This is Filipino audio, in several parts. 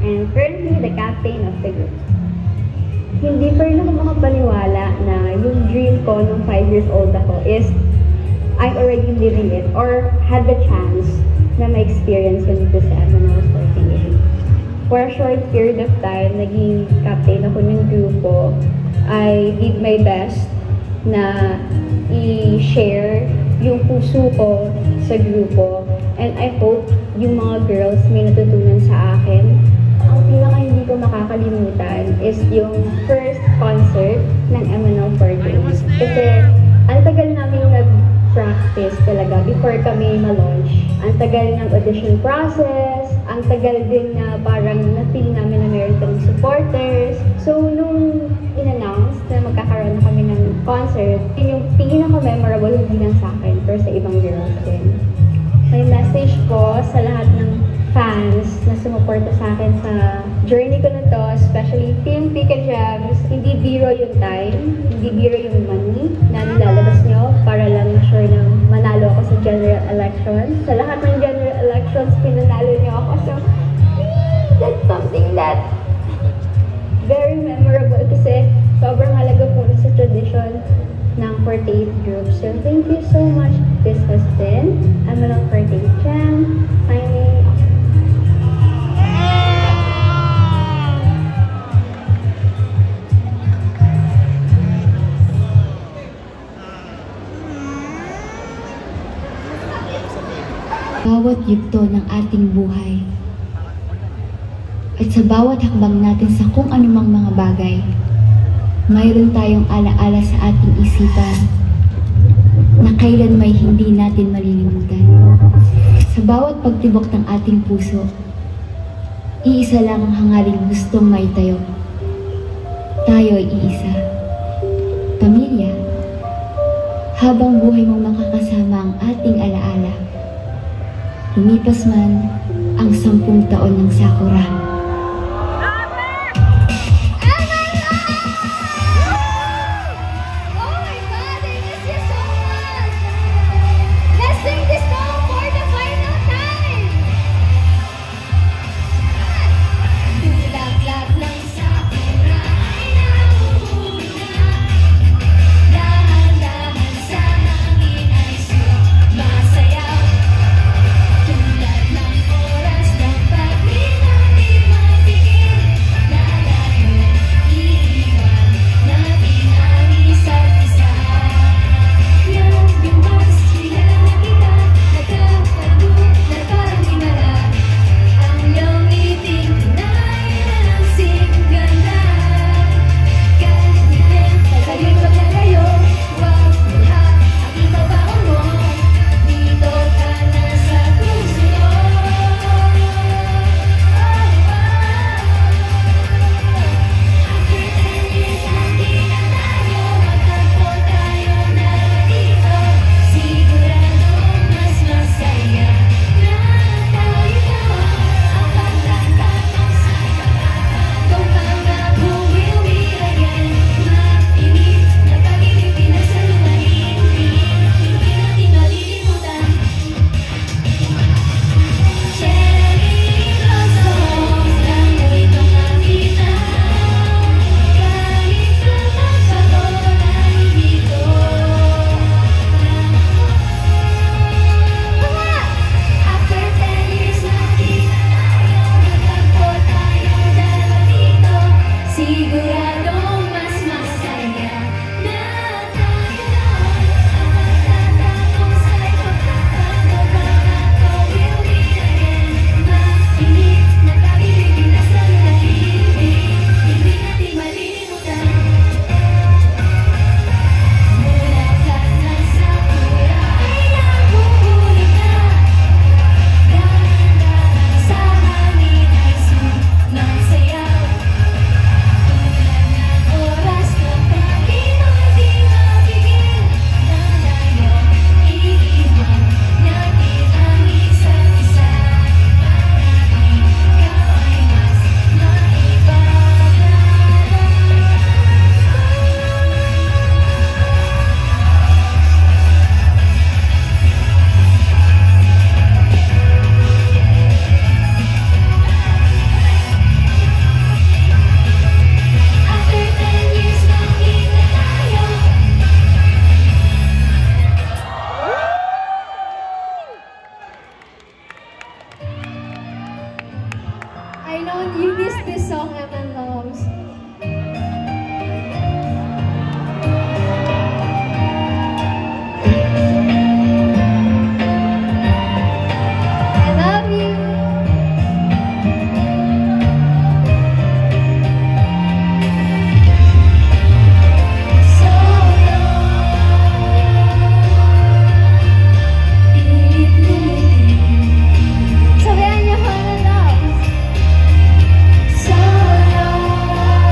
and currently the captain of the group. Hindi pa rin ako makapaniwala na yung dream ko nung 5 years old ako is I'm already living it or had the chance na ma-experience yun dito sa MNL 48. For a short period of time, naging captain ako ng grupo. I did my best na i-share yung puso ko sa grupo. And I hope yung mga girls may natutunan sa akin. Ang pinaka hindi ko makakalimutan is yung first concert ng MNL 48. Kasi ang tagal namin nag-practice talaga before kami ma-launch. Ang tagal ng audition process, ang tagal din na parang na-feel namin na meron kaming supporters. So nung in-announce na magkakaroon na kami ng concert, yun yung pinaka-memorable hindi lang sa akin, pero sa ibang girls din. May message ko sa lahat ng fans na sumuporta sa akin sa journey ko na to, especially Team Pika Gems. Hindi biro yung time, hindi biro yung money na nilalabas nyo para lang sure na manalo ako sa general elections. Sa lahat ng general elections, pinanalo nyo ako. So, that's something that very memorable kasi sobrang halaga po sa tradition ng 48 group. So, thank you so much. This has been MNL 48 Jam, signing off. Bawat yugto ng ating buhay at sa bawat hakbang natin sa kung anumang mga bagay, mayroon tayong alaala sa ating isipan na kailan may hindi natin malilimutan. Sa bawat pagtibok ng ating puso, iisa lang ang hangaring gustong maitayo. Tayo ay iisa. Pamilya, habang buhay mong makakasama ang ating alaala. Lumipas man ang 10 taon ng Sakura. I know you missed this song, Emma Loves. I love you. So sabihan niyo, Hannah Loves. So long.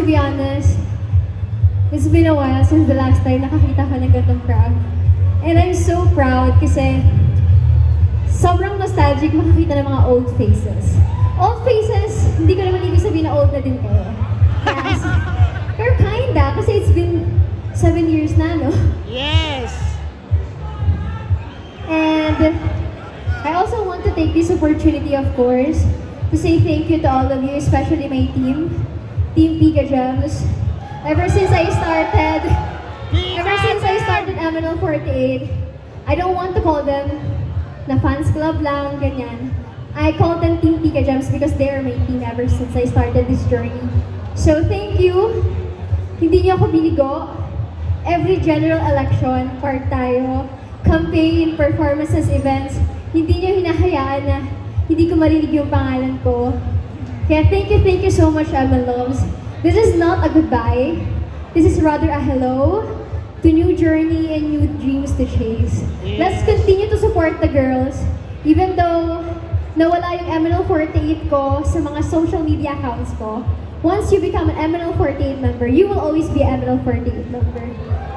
to be honest, it's been a while since the last time nakakita ko ng ganitong crowd. And I'm so proud kasi sobrang nostalgic makakita ng mga old faces. Old faces, hindi ko naman ibig sabihin na old na din kayo. Yes. Pero kinda, kasi it's been 7 years na, no? Yes! And I also want to take this opportunity, of course, to say thank you to all of you, especially my team, Team Pika Gems. Ever since I started MNL 48, I don't want to call them na fans club lang, ganyan. I call them Team Pika Gems because they are my team ever since I started this journey. So thank you. Hindi niyo ako binigo. Every general election, part tayo, campaign, performances, events, hindi niyo hinahayaan na hindi ko marinig yung pangalan ko. Kaya thank you so much, Emma Loves. This is not a goodbye. This is rather a hello to new journey and new dreams to chase. Let's continue to support the girls. Even though nawala yung MNL 48 ko sa mga social media accounts ko, once you become an MNL 48 member, you will always be an MNL 48 member.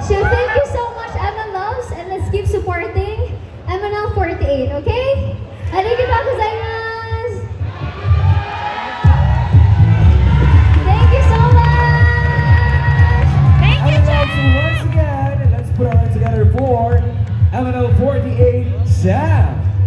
So thank you so much, Emma Loves, and let's keep supporting MNL 48, okay? Arigatou gozaimasu! Thank you so much! Thank you, Alright, so once again, let's put our hands together for MNL 48 Sam.